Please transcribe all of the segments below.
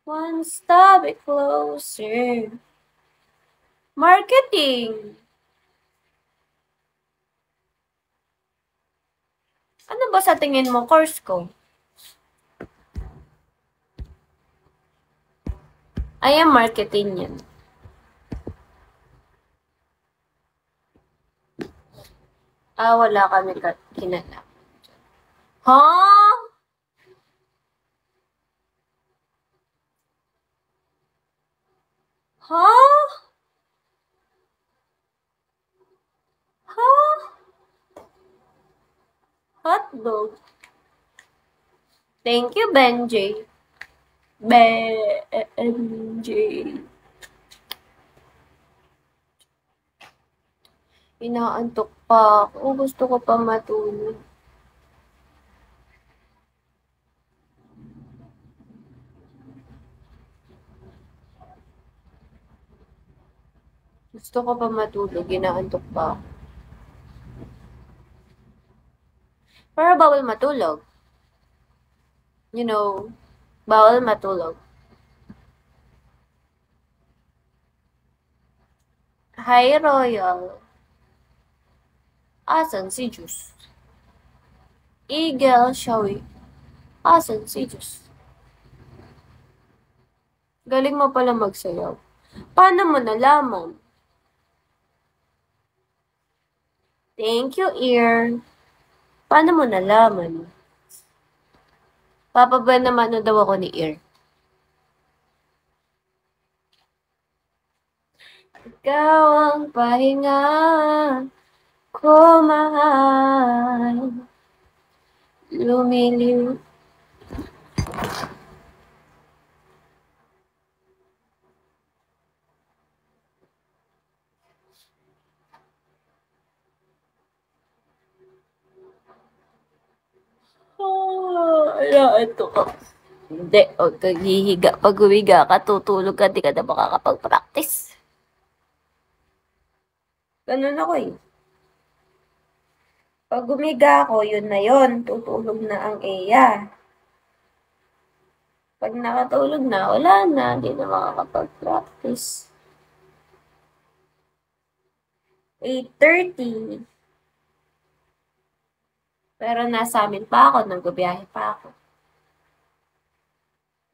One step closer. Marketing. Ano ba sa tingin mo course ko? I am marketing yan. Wala kami kinala. Huh? Huh? Huh? Hotdog. Thank you, Benji. Benji. Inaantok pa ako. Gusto ko pa matulog. Gusto ko pa matulog. Inaantok pa ako. Pero bawal matulog. You know, bawal matulog. Hi, Royal. Asan si Juice? Eagle, Shawi. Asan si Juice? Galing mo pala magsayaw. Paano mo nalaman? Thank you, Ear. Paano mo nalaman? Papa ba naman na daw ako ni Ear? Ikaw ang pahinga ko, mahal. Lumiliw. Ito ka. Hindi, huwag kang hihiga. Pag humiga ka, tutulog ka, di ka na makakapag-practice. Ganun ako eh. Pag humiga ako, yun na yun. Tutulog na ang Eya. Pag nakatulog na, wala na. Di na makakapag-practice. 8:30. Pero nasa amin pa ako, nagbibiyahe pa ako.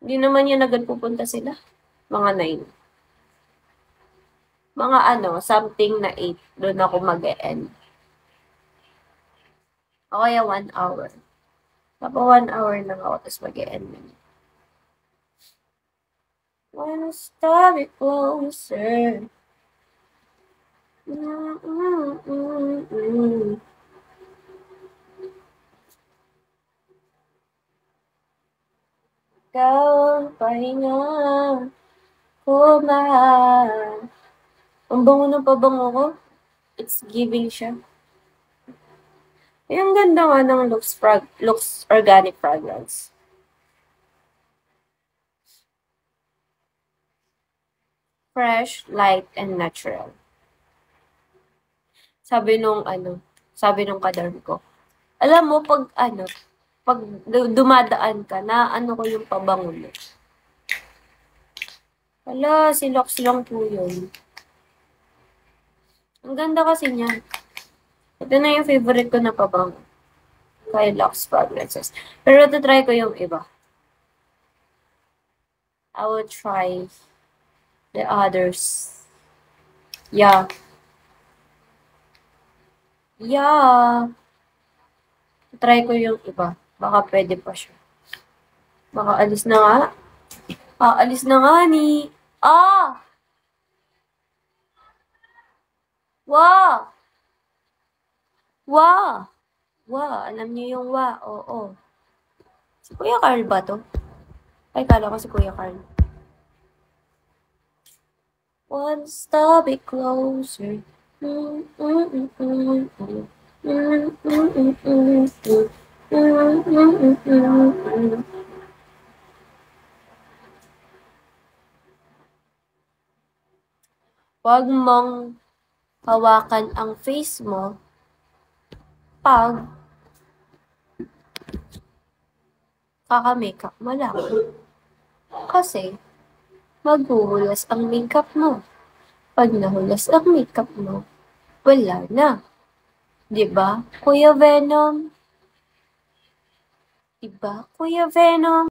Hindi naman yun agad pupunta sila. Mga 9. Mga something na 8. Doon ako mag-e-end. O kaya 1 hour. Tapos 1 hour lang ako, tapos mag-e-end na. Wanna stop it closer. Ikaw ang pahinga ko, mahal. Ang bango ng pabango ko. It's giving siya. Yung ganda nga ng Lux Organic Fragrance. Fresh, light, and natural. Sabi nung kadarm ko. Alam mo, pag dumadaan ka na, ko yung pabango mo. Wala, si Lux lang po yun. Ang ganda kasi niya. Ito na yung favorite ko na pabango. Kay Lux Fragrances. Pero try ko yung iba. I will try the others. Yeah. Try ko yung iba. Baka pwede pa siya. Baka alis na nga. Alis na nga ni. Wow! Alam niyo yung oo. Si Kuya Carl ba to? Ay, kala ko si Kuya Carl. One step closer. Huwag mong hawakan ang face mo pag kaka-makeup mo lang. Kasi maghuhulas ang makeup mo. Pag nahulas ang makeup mo, wala na. 'Di ba, Kuya Venom? 'Di ba, Kuya Venom?